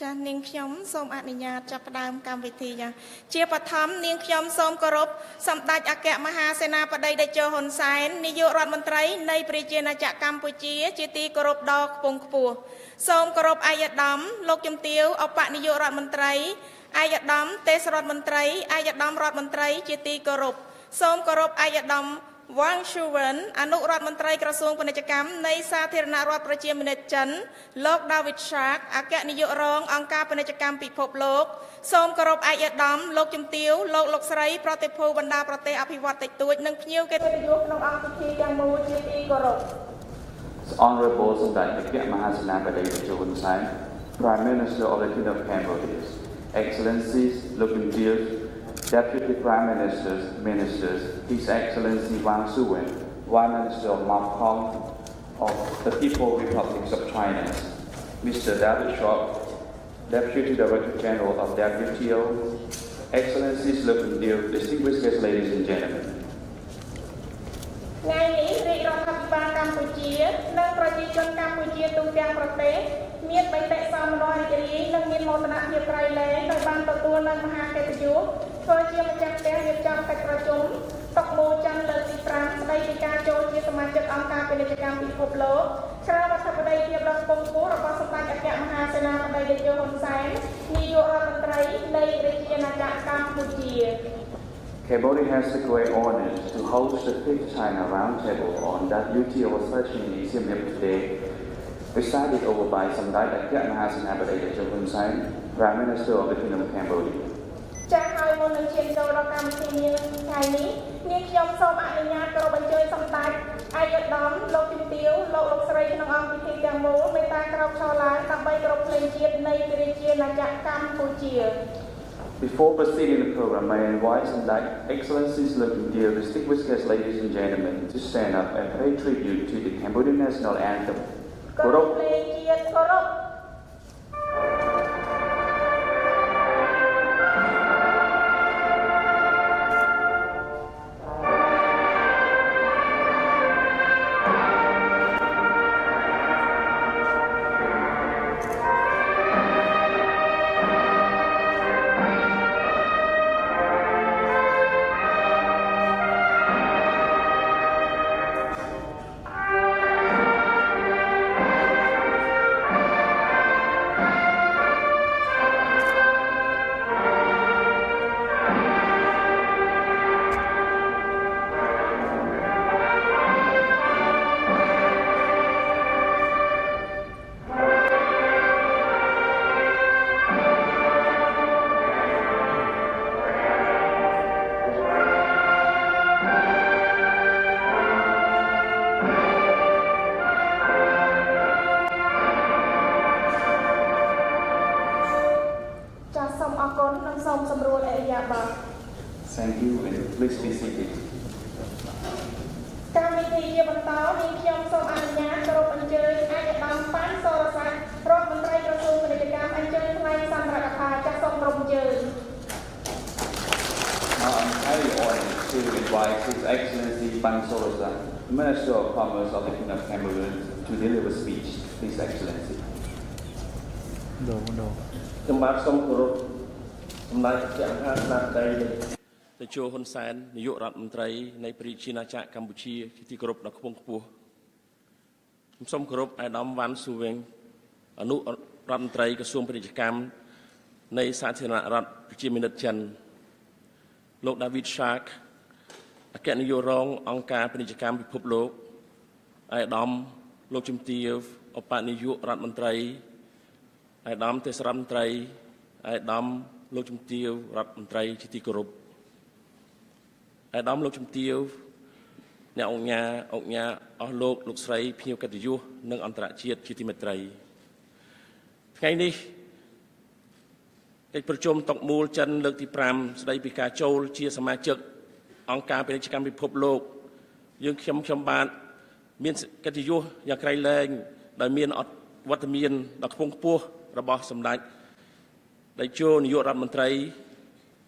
ចានាងខ្ញុំសូមអនុញ្ញាតចាប់ផ្ដើមកម្មវិធីចាជាបឋមនាងខ្ញុំសូមគោរពសម្ដេចអគ្គមហាសេនាបតីតេជោហ៊ុនសែននាយករដ្ឋមន្ត្រីនៃប្រជាណាចក្រកម្ពុជាជាទីគោរពដ៏ខ្ពង់ខ្ពស់សូមគោរពឯកឧត្តមលោកជំទាវឧបនាយករដ្ឋមន្ត្រីឯកឧត្តមទេសរដ្ឋមន្ត្រីឯកឧត្តមរដ្ឋមន្ត្រីជាទីគោរពសូមគោរពឯកឧត្តមវ៉ាងស៊ូវិនអនុរដ្ឋមន្ត្រីក្រសួងពាណិជ្ជកម្មនៃសាធារណរដ្ឋប្រជាមានិតចិនលោកដាវីតសាកអគ្គនាយករងអង្គការពាណិជ្ជកម្មពិភពលោកសូមគោរពឯកឧត្តមលោកជំទាវលោកស្រីប្រតិភូបណ្ដាប្រទេសអភិវឌ្ឍន៍តិចតួចនិងភ្ញៀវកិត្តិយសក្នុងអង្គពិធីទាំងមូលជាទីគោរព Honorable Samdech Akia Mahasenapati Teo Hun Sen, Prime Minister of the Kingdom of Cambodia, Excellencies, Local Dears, Deputy Prime Ministers, Ministers, His Excellency Wang Suwen, Prime Minister of Macau of the People's Republic of China, Mr. David Shaw, Deputy Director General of WTO, Excellencies, Local Dears, distinguished guests, ladies and gentlemen. ថ្ងៃនេះរាជរដ្ឋាភិបាលកម្ពុជានិងប្រជាជនកម្ពុជាទូទាំងប្រទេសមានបេតិសោមនស្សរីករាយនិងមានមោទនភាពក្រៃលែងដោយបានទទួលនៅមហាកិត្តិយសធ្វើជាម្ចាស់ផ្ទះរៀបចំកិច្ចប្រជុំតុមូលចិនលើកទី5ស្ដីពីការចូលជាសមាជិកអង្គការពាណិជ្ជកម្មពិភពលោកក្រៅអធិបតីភាពដ៏ខ្ពង់ខ្ពស់របស់សម្ដេចអគ្គមហាសេនាបតីតេជោហ៊ុនសែននាយករដ្ឋមន្ត្រីនៃប្រជាណាចក្រកម្ពុជា Cambodia has the great honor to host the 5th China Roundtable on WTO session in Siem Reap today, presided over by Samdech Akia Mahasenapati Teo Hun Sen, Prime Minister of the Kingdom of Cambodia. ចា៎ហើយមុននឹងឈានចូលដល់កម្មវិធីនាថ្ងៃនេះនាងខ្ញុំសូមអនុញ្ញាតគោរពអញ្ជើញសម្ដេចឯកឧត្តមលោកជំទាវលោកស្រីក្នុងអង្គពិធីទាំងមូលមេត្តាក្រោកឈរឡើងដើម្បីគោរពភ្លេងជាតិនៃប្រជាណាចក្រកម្ពុជា Before proceeding the program, I invite Samdech Excellencies, Local Dear, distinguished guests, ladies and gentlemen, to stand up and pay tribute to the Cambodian national anthem. គោរពភ្លេងជាតិគោរព Thank you, and please be seated. កម្មវិធីជាបន្តនាងខ្ញុំសូមអនុញ្ញាតគោរពអញ្ជើញឯកឧត្តមប៉ាន់សូរសាស្ត្ររដ្ឋមន្ត្រីក្រសួងពាណិជ្ជកម្មអញ្ជើញថ្លែងសម្រាប់កថាចាស់សូមក្រុមអញ្ជើញ Now I'm highly honored to invite His Excellency Pan Sorosa, Minister of Commerce of the Kingdom of Cambodia, to deliver a speech. His Excellency. ខ្ញុំបាទសូមគោរពសម្ដេចអគ្គមហាសេនាបតីតេជោហ៊ុនសែននាយករដ្ឋមន្ត្រីនៃប្រជាណាចក្រកម្ពុជាជាទីគោរពដ៏ខ្ពង់ខ្ពស់ខ្ញុំសូមគោរពអាយដាមវ៉ាន់ស៊ូវិញអនុរដ្ឋមន្ត្រីក្រសួងពាណិជ្ជកម្មនៃសាធារណរដ្ឋប្រជាមានិតចិនលោកដាវីតសាកអគ្គនាយករងអង្គការពាណិជ្ជកម្មពិភពលោកអាយដាមលោកជំទាវឧបនាយករដ្ឋមន្ត្រីអាយដាមទេសរដ្ឋមន្ត្រីអាយដាមលោកជំទាវរដ្ឋមន្ត្រីជាទីគោរពអាយដាមលោកជំទាវអ្នកអង្គញាអស់លោកស្រីភ្ញៀវកិត្តិយសនិងអន្តរជាតិជាទីមេត្រីថ្ងៃនេះកិច្ចប្រជុំតុមូលចិនលើកទី5ស្ដីពីការចូលជាសមាជិកអង្គការពាណិជ្ជកម្មពិភពលោកយើងខ្ញុំបាទមានកិត្តិយសយ៉ាងក្រៃលែងដោយមានវត្តមានដ៏ខ្ពង់ខ្ពស់របស់សម្ដេចតេជោនាយករដ្ឋមន្ត្រីឯក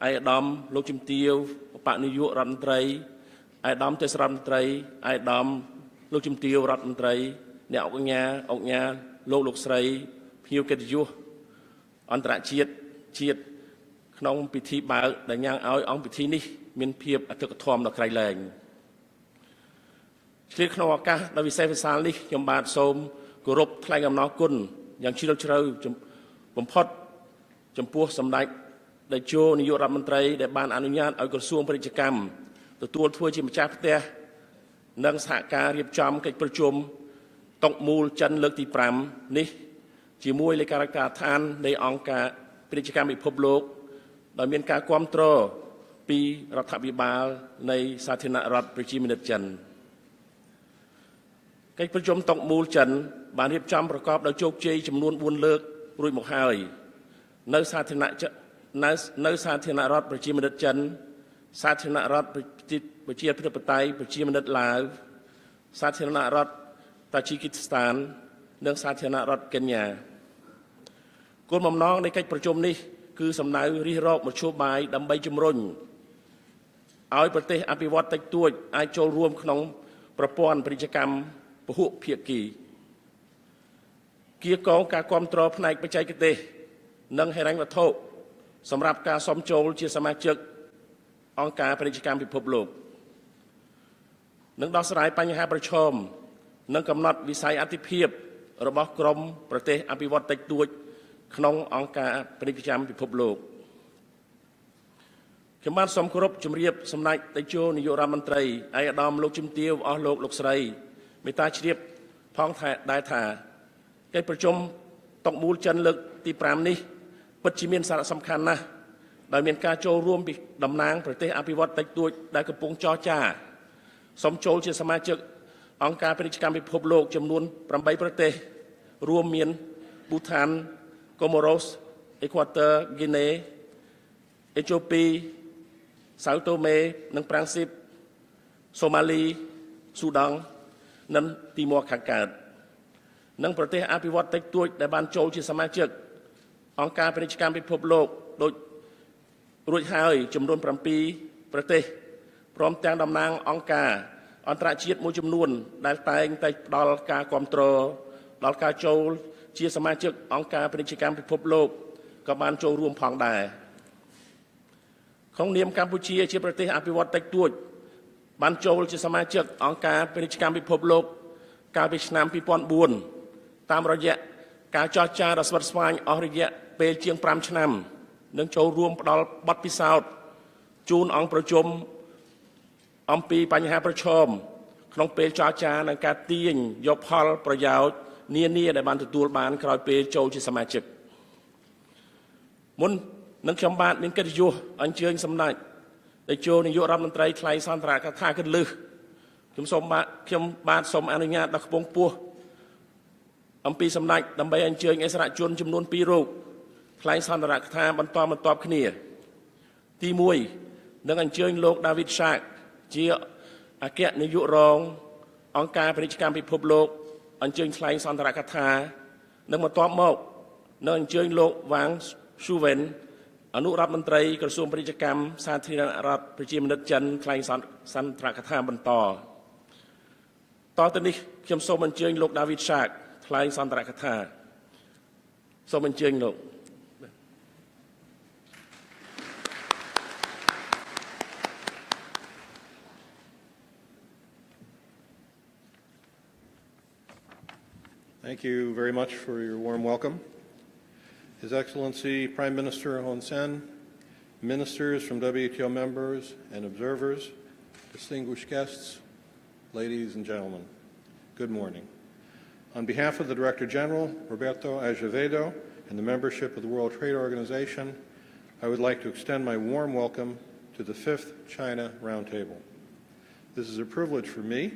ឧត្តមលោកជំទាវឧបនាយករដ្ឋមន្ត្រីឯកឧត្តមទេសរដ្ឋមន្ត្រីឯកឧត្តមលោកជំទាវរដ្ឋមន្ត្រីអ្នកអង្គញាលោកស្រីភ្ញៀវកិត្តិយសអ អន្តរជាតិជាតិក្នុងពិធីបើកដែលញ៉ាំងឲ្យអង្គពិធីនេះមានភាពអធិកធមដ៏ក្រៃលែងឆ្លៀតក្នុងឱកាសដ៏វិសេសវិសាលនេះខ្ញុំបាទសូមគោរពថ្លែងអំណរគុណយ៉ាងជ្រាលជ្រៅបំផុតចំពោះសម្ដេចតេជោនាយករដ្ឋមន្ត្រីដែលបានអនុញ្ញាតឲ្យក្រសួងពាណិជ្ជកម្មទទួលធ្វើជាម្ចាស់ផ្ទះនិងសហការរៀបចំកិច្ចប្រជុំតុកមូលចិនលើកទី5នេះជាមួយលេខាធិការដ្ឋាននៃអង្គការពាណិជ្ជកម្មពិភពលោកដោយមានការគាំទ្រពីរដ្ឋាភិបាលនៃសាធារណរដ្ឋប្រជាមានិតចិនកិច្ចប្រជុំតុកមូលចិនបានរៀបចំប្រកបដោយជោគជ័យចំនួន4លើករួចមកហើយនៅសាធារណរដ្ឋប្រជាមានិតចិនសាធារណរដ្ឋប្រជាធិបតេយ្យប្រជាមានិតឡាវសាធារណរដ្ឋតាជីគីស្ថាននិងសាធារណរដ្ឋកេនយ៉ាគោលបំណងនៃកិច្ចប្រជុំនេះគឺសំដៅរិះរកមធ្យោបាយដើម្បីជំរុញឲ្យប្រទេសអភិវឌ្ឍតិចតួចអាចចូលរួមក្នុងប្រព័ន្ធពាណិជ្ជកម្មពហុភាគីគៀកងការគ្រប់គ្រងផ្នែកបច្ចេកទេសនិងហិរញ្ញវត្ថុសម្រាប់ការសុំចូលជាសមាជិកអង្គការពាណិជ្ជកម្មពិភពលោកនិងដោះស្រាយបញ្ហាប្រឈមនិងកំណត់វិស័យអាទិភាពរបស់ក្រមប្រទេសអភិវឌ្ឍតិចតួចក្នុងអង្គការពាណិជ្ជកម្មពិភពលោកខ្ញុំបានសូមគោរពជម្រាបសម្ដេចតេជោនាយករដ្ឋមន្ត្រីឯកឧត្តមលោកជំទាវអស់លោកស្រីមេត្តាជ្រាបផងដែរថាកិច្ចប្រជុំតុកមូលចិនលើកទី5នេះពិតជាមានសារៈសំខាន់ណាស់ដោយមានការចូលរួមពីតំណាងប្រទេសអភិវឌ្ឍតិចតួចដែលកំពុងចរចាសូមចូលជាសមាជិកអង្គការពាណិជ្ជកម្មពិភពលោកចំនួន8ប្រទេសរួមមានប៊ូថានកូម៉ូរ៉ូសអេក្វាទ័រហ្គីណេអេត្យូពីសៅតូមេនិងប្រាំងស៊ីបសូម៉ាលីស៊ូដង់និងទីម៉ូខាងកើតនិងប្រទេសអភិវឌ្ឍតិចតួចដែលបានចូលជាសមាជិកអង្គការពាណិជ្ជកម្មពិភពលោកដូចរួចហើយចំនួន7ប្រទេសព្រមទាំងតំណាងអង្គការអន្តរជាតិមួយចំនួនដែលតែងតែផ្ដល់ការគាំទ្រដល់ការចូលជាសមាជិកអង្គការពាណិជ្ជកម្មពិភពលោកក៏បានចូលរួមផងដែរក្នុងនាមកម្ពុជាជាប្រទេសអភិវឌ្ឍតិចតួចបានចូលជាសមាជិកអង្គការពាណិជ្ជកម្មពិភពលោកកាលពីឆ្នាំ2004តាមរយៈការចរចាដ៏ស្វិតស្វាញអស់រយៈពេលជាង5ឆ្នាំនិងចូលរួមផ្ដល់បទពិសោធន៍ជូនអង្គប្រជុំអំពីបញ្ហាប្រឈមក្នុងពេលចរចានិងការទាញយកផលប្រយោជន៍នានាដែលបានទទួលបានក្រោយពេលចូលជាសមាជិកមុននឹងខ្ញុំបាទមានកិត្តិយសអញ្ជើញសម្ដេចតេជោនាយករដ្ឋមន្ត្រីថ្លែងសន្ទរកថាគន្លឹះខ្ញុំបាទសូមអនុញ្ញាតដល់ខ្ពង់ខ្ពស់អំពីសម្ដេចដើម្បីអញ្ជើញអិសរាជជនចំនួន2រូបថ្លែងសន្ទរកថាបន្តគ្នាទី1នឹងអញ្ជើញលោកដាវីតសាកជាអគ្គនាយករងអង្គការពាណិជ្ជកម្មពិភពលោកអញ្ជើញថ្លែងសន្ទរកថានិងបន្ទាប់មកនឹងអញ្ជើញលោកវ៉ាងស៊ូវិនអនុរដ្ឋមន្ត្រីក្រសួងពាណិជ្ជកម្មសាធារណរដ្ឋប្រជាមានិតចិនថ្លែងសន្ទរកថាបន្តទៅនេះខ្ញុំសូមអញ្ជើញលោកដាវីតសាកថ្លែងសន្ទរកថាសូមអញ្ជើញលោកThank you very much for your warm welcome. His Excellency Prime Minister Hun Sen, ministers from WTO members and observers, distinguished guests, ladies and gentlemen, good morning. On behalf of the Director General, Roberto Azevedo, and the membership of the World Trade Organization, I would like to extend my warm welcome to the 5th China Roundtable. This is a privilege for me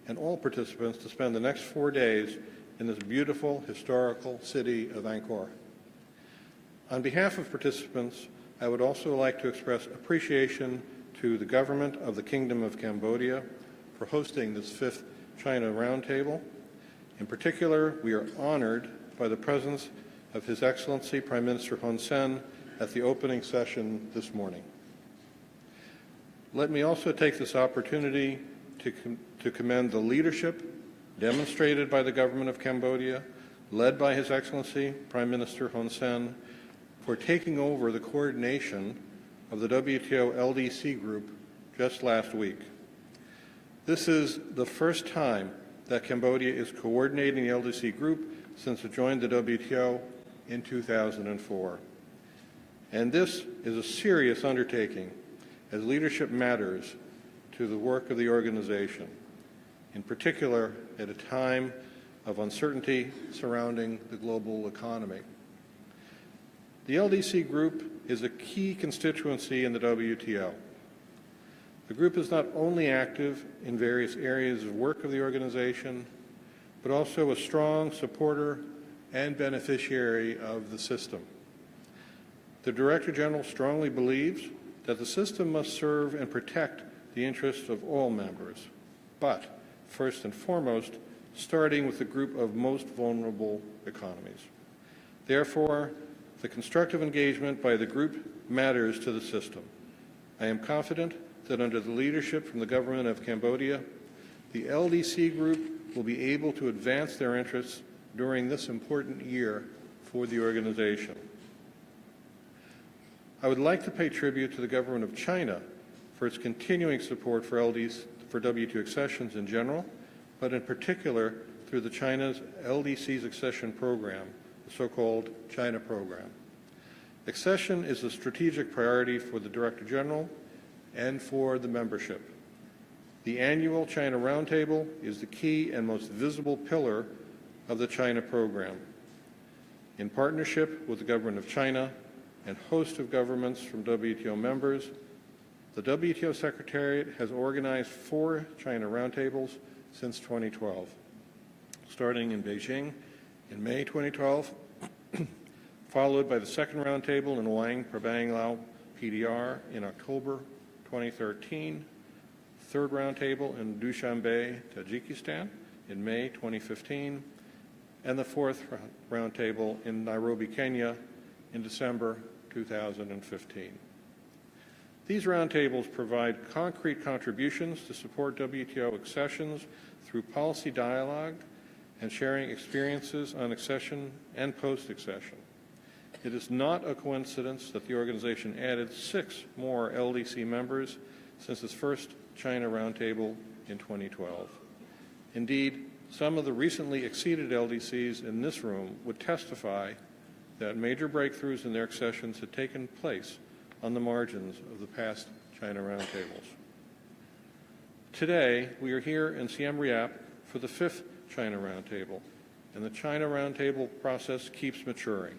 and all participants to spend the next 4 days in this beautiful historical city of Angkor. On behalf of participants, I would also like to express appreciation to the government of the Kingdom of Cambodia for hosting this 5th China Roundtable. In particular, we are honored by the presence of His Excellency Prime Minister Hun Sen at the opening session this morning. Let me also take this opportunity to commend the leadership demonstrated by the government of Cambodia, led by His Excellency Prime Minister Hun Sen, for taking over the coordination of the WTO LDC group just last week. This is the first time that Cambodia is coordinating the LDC group since it joined the WTO in 2004. And this is a serious undertaking, as leadership matters to the work of the organization, in particular at a time of uncertainty surrounding the global economy. The LDC group is a key constituency in the WTO. The group is not only active in various areas of work of the organization, but also a strong supporter and beneficiary of the system. The Director General strongly believes that the system must serve and protect the interests of all members, but first and foremost, starting with the group of most vulnerable economies. Therefore, the constructive engagement by the group matters to the system. I am confident that under the leadership from the government of Cambodia, the LDC group will be able to advance their interests during this important year for the organization. I would like to pay tribute to the government of China for its continuing support for WTO accessions in general, but in particular through the China's LDC's accession program, the so-called China program. Accession is a strategic priority for the Director General and for the membership. The annual China Roundtable is the key and most visible pillar of the China program. In partnership with the government of China and a host of governments from WTO members, the WTO Secretariat has organized 4 China Roundtables since 2012, starting in Beijing in May 2012, followed by the second roundtable in Luang Prabang Lao PDR in October 2013, third roundtable in Dushanbe, Tajikistan in May 2015, and the fourth roundtable in Nairobi, Kenya in December 2015. These roundtables provide concrete contributions to support WTO accessions through policy dialogue and sharing experiences on accession and post-accession. It is not a coincidence that the organization added 6 more LDC members since its first China Roundtable in 2012. Indeed, some of the recently exceeded LDCs in this room would testify that major breakthroughs in their accessions had taken place on the margins of the past China Roundtables. Today, we are here in Siem Reap for the 5th China Roundtable, and the China Roundtable process keeps maturing.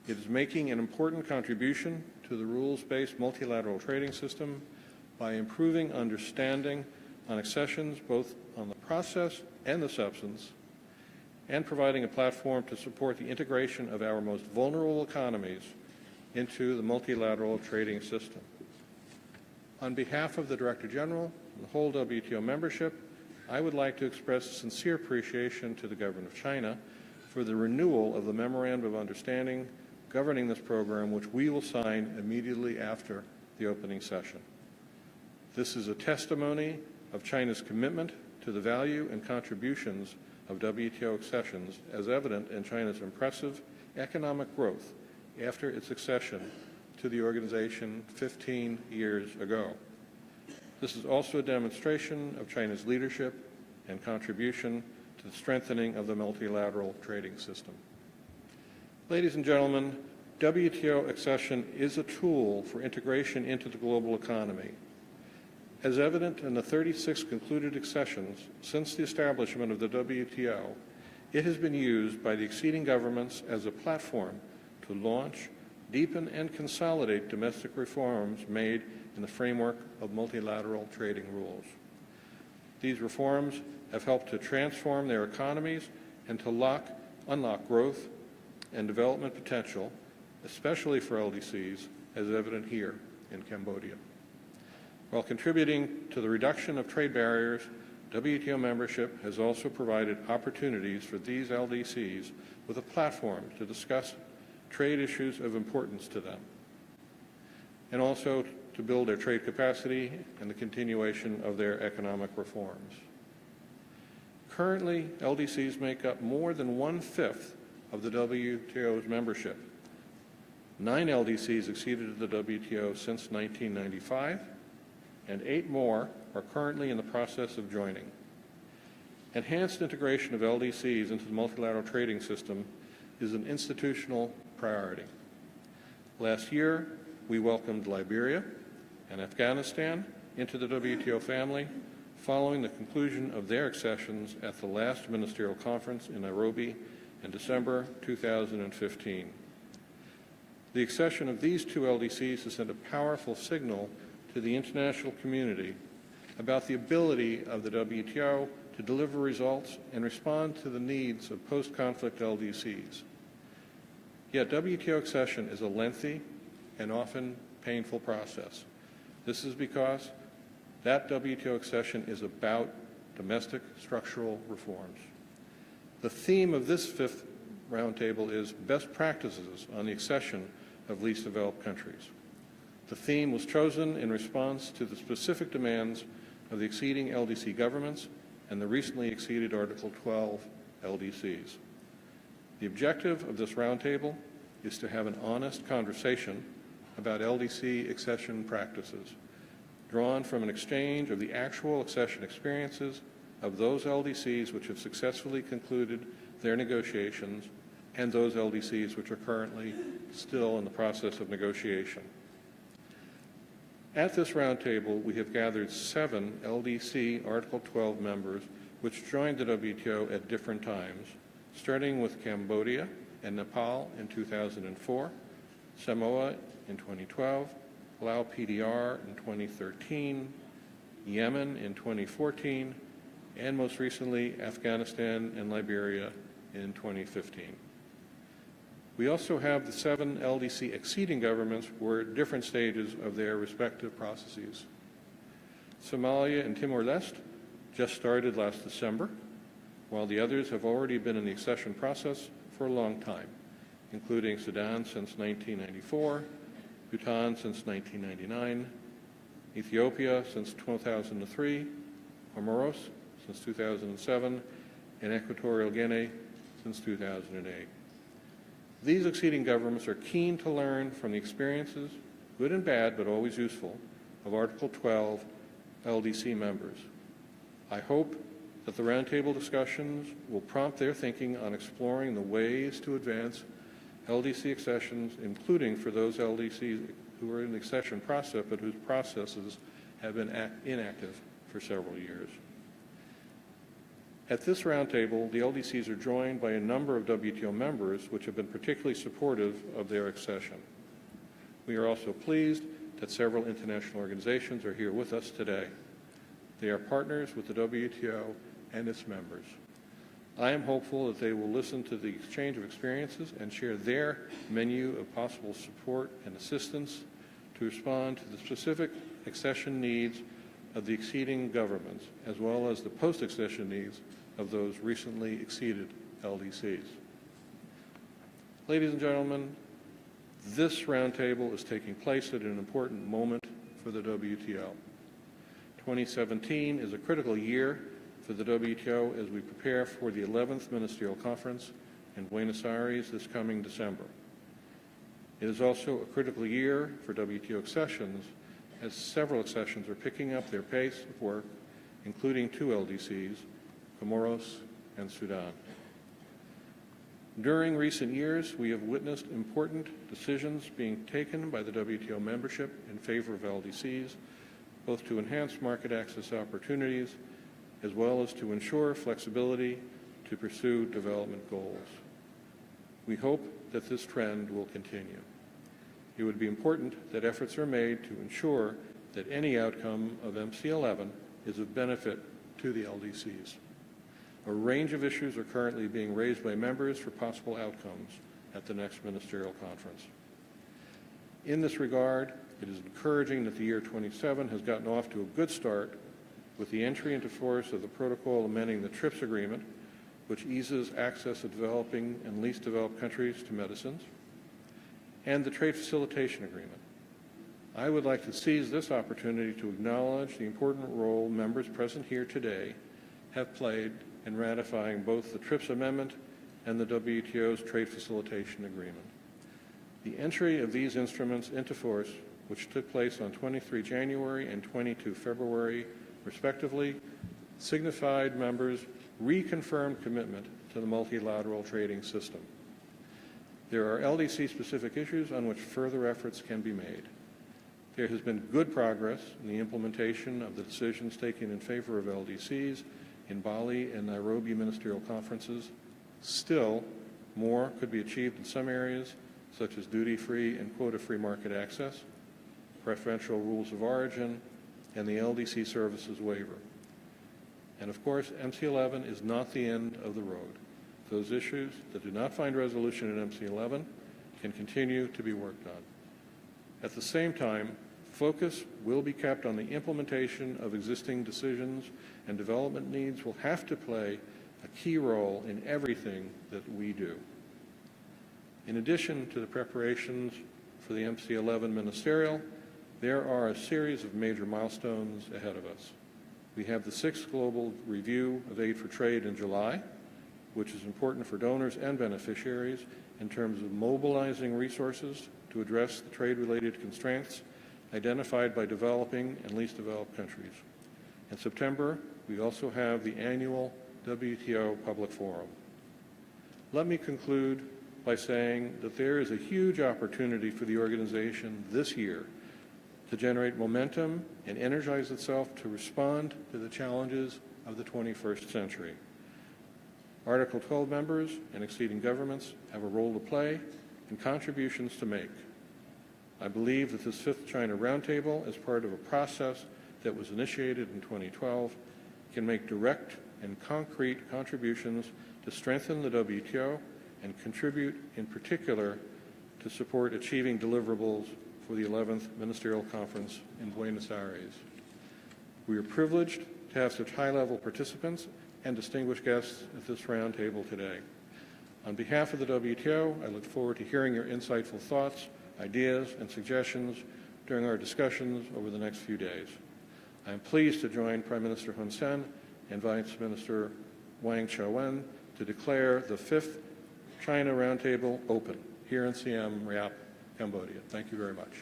It is making an important contribution to the rules-based multilateral trading system by improving understanding on accessions, both on the process and the substance, and providing a platform to support the integration of our most vulnerable economies into the multilateral trading system. On behalf of the Director General and the whole WTO membership, I would like to express sincere appreciation to the government of China for the renewal of the Memorandum of Understanding governing this program, which we will sign immediately after the opening session. This is a testimony of China's commitment to the value and contributions of WTO accessions, as evident in China's impressive economic growth after its accession to the organization 15 years ago. This is also a demonstration of China's leadership and contribution to the strengthening of the multilateral trading system. Ladies and gentlemen, WTO accession is a tool for integration into the global economy. As evident in the 36 concluded accessions since the establishment of the WTO, it has been used by the acceding governments as a platform to launch, deepen, and consolidate domestic reforms made in the framework of multilateral trading rules. These reforms have helped to transform their economies and to unlock growth and development potential, especially for LDCs, as evident here in Cambodia. While contributing to the reduction of trade barriers, WTO membership has also provided opportunities for these LDCs with a platform to discuss trade issues of importance to them, and also to build their trade capacity and the continuation of their economic reforms. Currently, LDCs make up more than 1/5 of the WTO's membership, 9 LDCs acceded to the WTO since 1995, and 8 more are currently in the process of joining. Enhanced integration of LDCs into the multilateral trading system is an institutional priority. Last year, we welcomed Liberia and Afghanistan into the WTO family following the conclusion of their accessions at the last ministerial conference in Nairobi in December 2015. The accession of these 2 LDCs has sent a powerful signal to the international community about the ability of the WTO to deliver results and respond to the needs of post-conflict LDCs. Yet WTO accession is a lengthy and often painful process. This is because that WTO accession is about domestic structural reforms. The theme of this 5th roundtable is best practices on the accession of least developed countries. The theme was chosen in response to the specific demands of the acceding LDC governments and the recently acceded Article 12 LDCs. The objective of this roundtable is to have an honest conversation about LDC accession practices, drawn from an exchange of the actual accession experiences of those LDCs which have successfully concluded their negotiations and those LDCs which are currently still in the process of negotiation. At this roundtable, we have gathered 7 LDC Article 12 members which joined the WTO at different times, starting with Cambodia and Nepal in 2004, Samoa in 2012, Lao PDR in 2013, Yemen in 2014, and most recently Afghanistan and Liberia in 2015. We also have the 7 LDC acceding governments who are at different stages of their respective processes. Somalia and Timor-Leste just started last December, while the others have already been in the accession process for a long time, including Sudan since 1994, Bhutan since 1999, Ethiopia since 2003, Comoros since 2007, and Equatorial Guinea since 2008. These acceding governments are keen to learn from the experiences, good and bad, but always useful, of Article 12 LDC members. I hope that the roundtable discussions will prompt their thinking on exploring the ways to advance LDC accessions, including for those LDCs who are in the accession process but whose processes have been inactive for several years. At this roundtable, the LDCs are joined by a number of WTO members which have been particularly supportive of their accession. We are also pleased that several international organizations are here with us today. They are partners with the WTO and its members. I am hopeful that they will listen to the exchange of experiences and share their menu of possible support and assistance to respond to the specific accession needs of the acceding governments, as well as the post-accession needs of those recently acceded LDCs. Ladies and gentlemen, this roundtable is taking place at an important moment for the WTO. 2017 is a critical year for the WTO as we prepare for the 11th Ministerial Conference in Buenos Aires this coming December. It is also a critical year for WTO accessions as several accessions are picking up their pace of work, including 2 LDCs, Comoros and Sudan. During recent years, we have witnessed important decisions being taken by the WTO membership in favor of LDCs, both to enhance market access opportunities as well as to ensure flexibility to pursue development goals. We hope that this trend will continue. It would be important that efforts are made to ensure that any outcome of MC11 is of benefit to the LDCs. A range of issues are currently being raised by members for possible outcomes at the next ministerial conference. In this regard, it is encouraging that the year 27 has gotten off to a good start with the entry into force of the protocol amending the TRIPS agreement, which eases access of developing and least developed countries to medicines, and the Trade Facilitation Agreement. I would like to seize this opportunity to acknowledge the important role members present here today have played in ratifying both the TRIPS Amendment and the WTO's Trade Facilitation Agreement. The entry of these instruments into force, which took place on 23 January and 22 February, respectively, signified members' reconfirmed commitment to the multilateral trading system. There are LDC-specific issues on which further efforts can be made. There has been good progress in the implementation of the decisions taken in favor of LDCs in Bali and Nairobi ministerial conferences. Still, more could be achieved in some areas, such as duty-free and quota-free market access, preferential rules of origin, and the LDC services waiver. And of course, MC11 is not the end of the road. Those issues that do not find resolution in MC11 can continue to be worked on. At the same time, focus will be kept on the implementation of existing decisions, and development needs will have to play a key role in everything that we do. In addition to the preparations for the MC11 ministerial, there are a series of major milestones ahead of us. We have the 6th Global Review of Aid for Trade in July, which is important for donors and beneficiaries in terms of mobilizing resources to address the trade-related constraints identified by developing and least developed countries. In September, we also have the annual WTO Public Forum. Let me conclude by saying that there is a huge opportunity for the organization this year to generate momentum and energize itself to respond to the challenges of the 21st century. Article 12 members and exceeding governments have a role to play and contributions to make. I believe that this 5th China Roundtable, as part of a process that was initiated in 2012, can make direct and concrete contributions to strengthen the WTO and contribute in particular to support achieving deliverables for the 11th Ministerial Conference in Buenos Aires. We are privileged to have such high-level participants and distinguished guests at this roundtable today. On behalf of the WTO, I look forward to hearing your insightful thoughts, ideas, and suggestions during our discussions over the next few days. I am pleased to join Prime Minister Hun Sen and Vice Minister Wang Chao-wen to declare the 5th China Roundtable open here in Siem Reap, Cambodia. Thank you very much.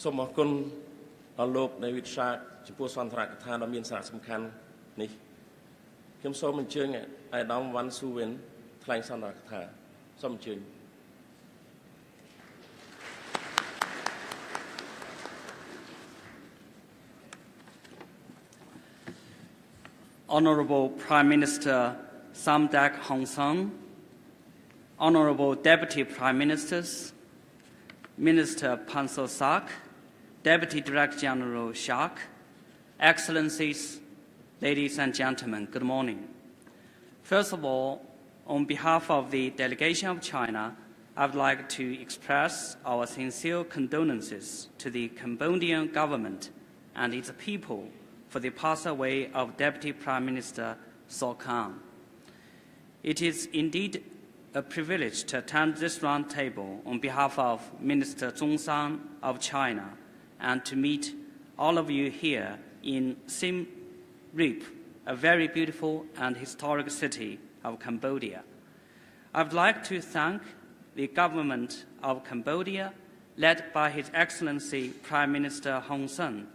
Soomអរគុណដល់លោកនៃវិទ្យាចំពោះសន្ទរកថាដ៏មានសារៈសំខាន់នេះខ្ញុំសូមអញ្ជើញអាយដាមវ៉ាន់ស៊ូវិនថ្លែងសន្ទរកថាសូមអញ្ជើញ Honorable Prime Minister Samdech Hong Sen, Honorable Deputy Prime Ministers, Minister Pansel Sak, Deputy Director General Shak, Excellencies, ladies and gentlemen, good morning. First of all, on behalf of the delegation of China, I would like to express our sincere condolences to the Cambodian government and its people for the pass away of Deputy Prime Minister So Khan. It is indeed a privilege to attend this roundtable on behalf of Minister Zhongshan of China and to meet all of you here in Siem Reap, a very beautiful and historic city of Cambodia. I would like to thank the government of Cambodia, led by His Excellency Prime Minister Hun Sen,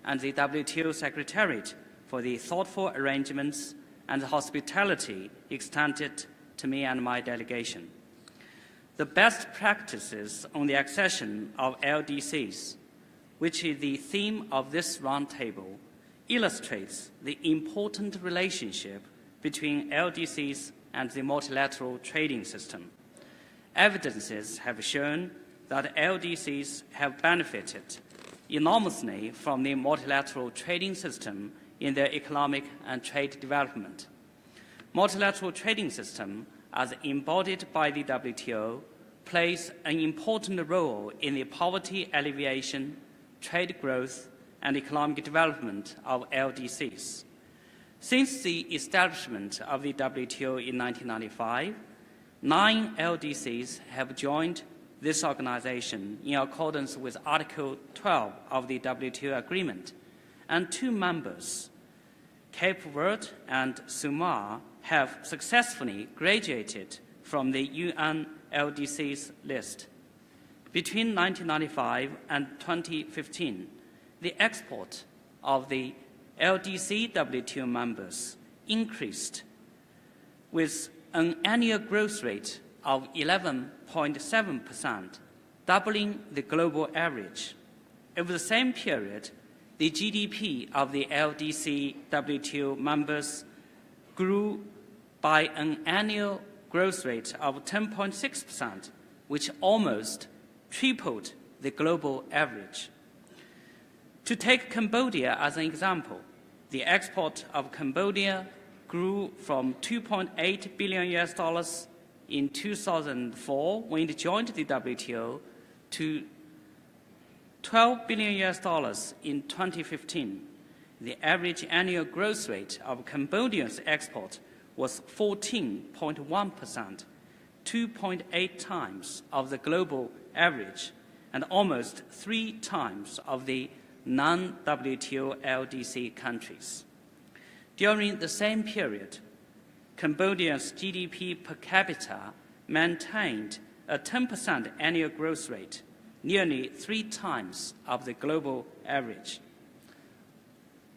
and the WTO Secretariat for the thoughtful arrangements and the hospitality extended to me and my delegation. The best practices on the accession of LDCs, which is the theme of this roundtable, illustrates the important relationship between LDCs and the multilateral trading system. Evidences have shown that LDCs have benefited enormously from the multilateral trading system in their economic and trade development. Multilateral trading system, as embodied by the WTO, plays an important role in the poverty alleviation, trade growth, and economic development of LDCs. Since the establishment of the WTO in 1995, 9 LDCs have joined this organization in accordance with Article 12 of the WTO agreement, and 2 members, Cape Verde and Samoa, have successfully graduated from the UN LDC's list. Between 1995 and 2015, the export of the LDC WTO members increased with an annual growth rate of 11.7%, doubling the global average. Over the same period, the GDP of the LDC WTO members grew by an annual growth rate of 10.6%, which almost tripled the global average. To take Cambodia as an example, the export of Cambodia grew from $2.8 billion in 2004 when it joined the WTO to $12 billion in 2015. The average annual growth rate of Cambodia's export was 14.1%, 2.8 times of the global average, and almost 3 times of the non-WTO LDC countries. During the same period, Cambodia's GDP per capita maintained a 10% annual growth rate, nearly 3 times of the global average.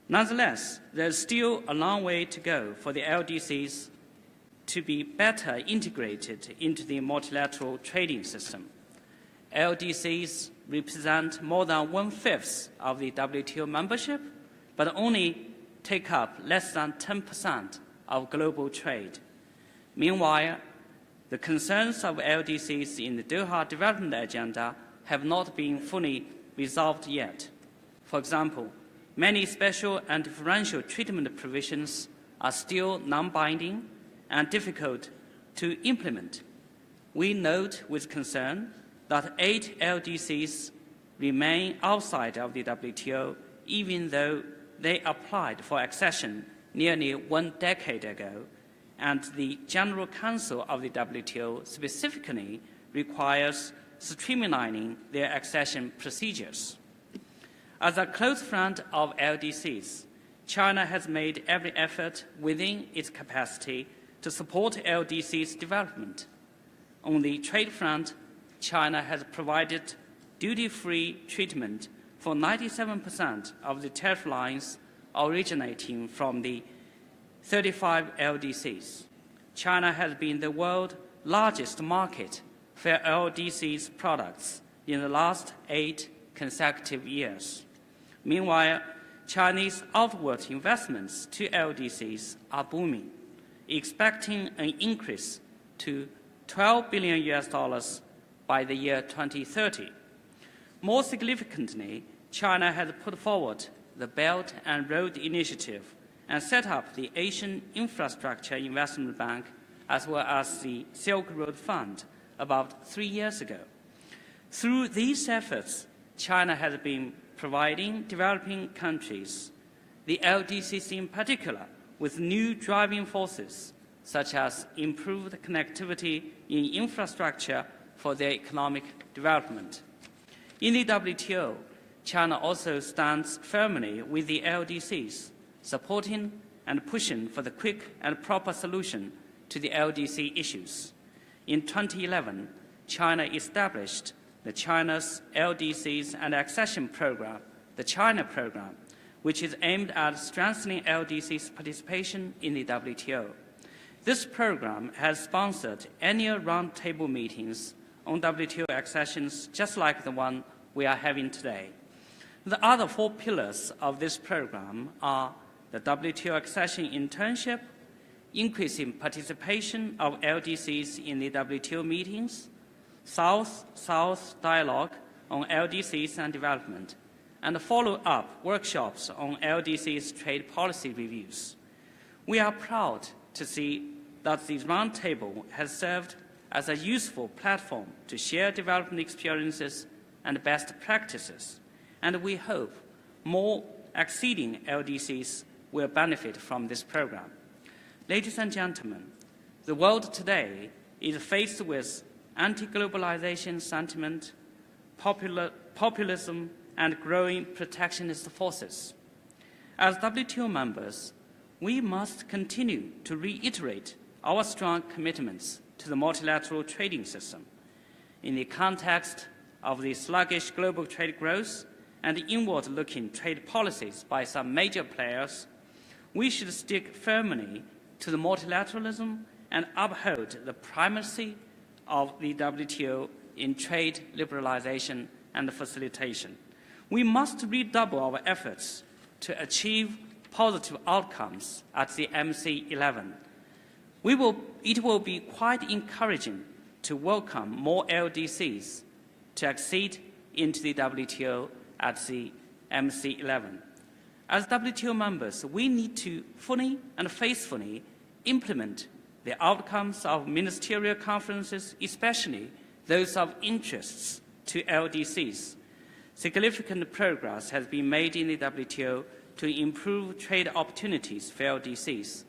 Nonetheless, there is still a long way to go for the LDCs to be better integrated into the multilateral trading system. LDCs represent more than 1/5 of the WTO membership, but only take up less than 10% of global trade. Meanwhile, the concerns of LDCs in the Doha Development Agenda have not been fully resolved yet. For example, many special and differential treatment provisions are still non-binding and difficult to implement. We note with concern that 8 LDCs remain outside of the WTO, even though they applied for accession nearly 1 decade ago, and the General Council of the WTO specifically requires streamlining their accession procedures. As a close friend of LDCs, China has made every effort within its capacity to support LDC's development. On the trade front, China has provided duty-free treatment for 97% of the tariff lines originating from the 35 LDCs. China has been the world's largest market for LDC's products in the last 8 consecutive years. Meanwhile, Chinese outward investments to LDCs are booming, expecting an increase to $12 billion by the year 2030. More significantly, China has put forward the Belt and Road Initiative and set up the Asian Infrastructure Investment Bank as well as the Silk Road Fund about 3 years ago. Through these efforts, China has been providing developing countries, the LDCs in particular, with new driving forces, such as improved connectivity in infrastructure for their economic development. In the WTO, China also stands firmly with the LDCs, supporting and pushing for the quick and proper solution to the LDC issues. In 2011, China established the China's LDCs and Accession Program, the China Program, which is aimed at strengthening LDC's participation in the WTO. This program has sponsored annual roundtable meetings on WTO accessions, just like the one we are having today. The other 4 pillars of this program are the WTO accession internship, increasing participation of LDCs in the WTO meetings, South-South dialogue on LDCs and development, and follow-up workshops on LDC's trade policy reviews. We are proud to see that the roundtable has served as a useful platform to share development experiences and best practices, and we hope more acceding LDCs will benefit from this program. Ladies and gentlemen, the world today is faced with anti-globalization sentiment, populism, and growing protectionist forces. As WTO members, we must continue to reiterate our strong commitments to the multilateral trading system. In the context of the sluggish global trade growth and inward-looking trade policies by some major players, we should stick firmly to the multilateralism and uphold the primacy of the WTO in trade liberalization and facilitation. We must redouble our efforts to achieve positive outcomes at the MC11. It will be quite encouraging to welcome more LDCs to accede into the WTO at the MC11. As WTO members, we need to fully and faithfully implement the outcomes of ministerial conferences, especially those of interests to LDCs. Significant progress has been made in the WTO to improve trade opportunities for LDCs,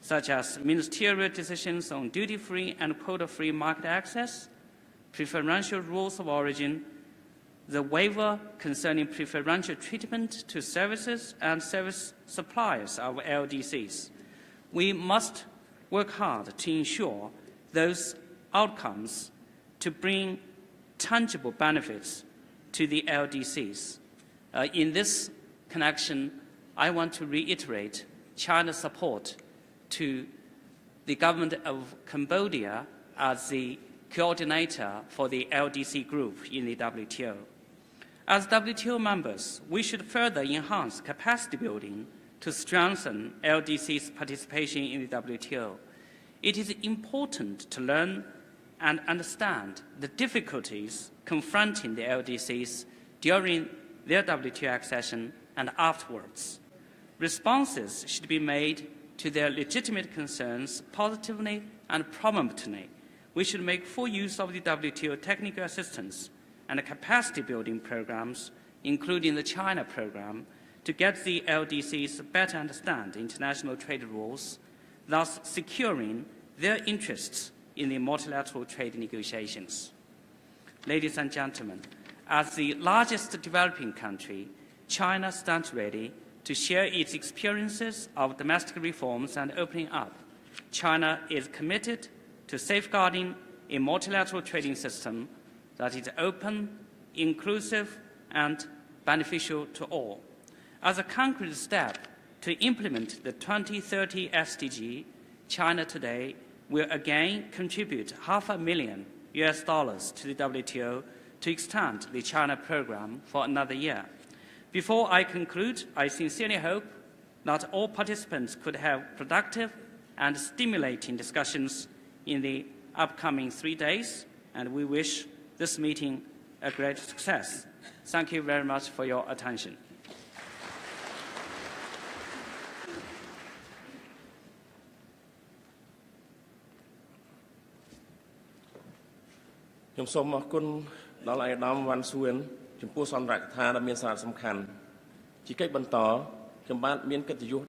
such as ministerial decisions on duty-free and quota-free market access, preferential rules of origin, the waiver concerning preferential treatment to services and service suppliers of LDCs. We must work hard to ensure those outcomes to bring tangible benefits to the LDCs. In this connection, I want to reiterate China's support to the government of Cambodia as the coordinator for the LDC group in the WTO. As WTO members, we should further enhance capacity building to strengthen LDC's participation in the WTO. It is important to learn and understand the difficulties confronting the LDCs during their WTO accession and afterwards. Responses should be made to their legitimate concerns positively and promptly. We should make full use of the WTO technical assistance and capacity building programs, including the China program, to get the LDCs to better understand international trade rules, thus securing their interests in the multilateral trade negotiations. Ladies and gentlemen, as the largest developing country, China stands ready to share its experiences of domestic reforms and opening up. China is committed to safeguarding a multilateral trading system that is open, inclusive, and beneficial to all. As a concrete step to implement the 2030 SDG, China today will again contribute $500,000 to the WTO to extend the China program for another year. Before I conclude, I sincerely hope that all participants could have productive and stimulating discussions in the upcoming 3 days, and we wish this meeting a great success. Thank you very much for your attention. ខ្ញុំសូមអរគុណដល់អាយដាមវ៉ាន់ស៊ួនចំពោះសន្និដ្ឋានដ៏មានសារៈសំខាន់ជាកិច្ចបន្តខ្ញុំបានមានកិត្តិយស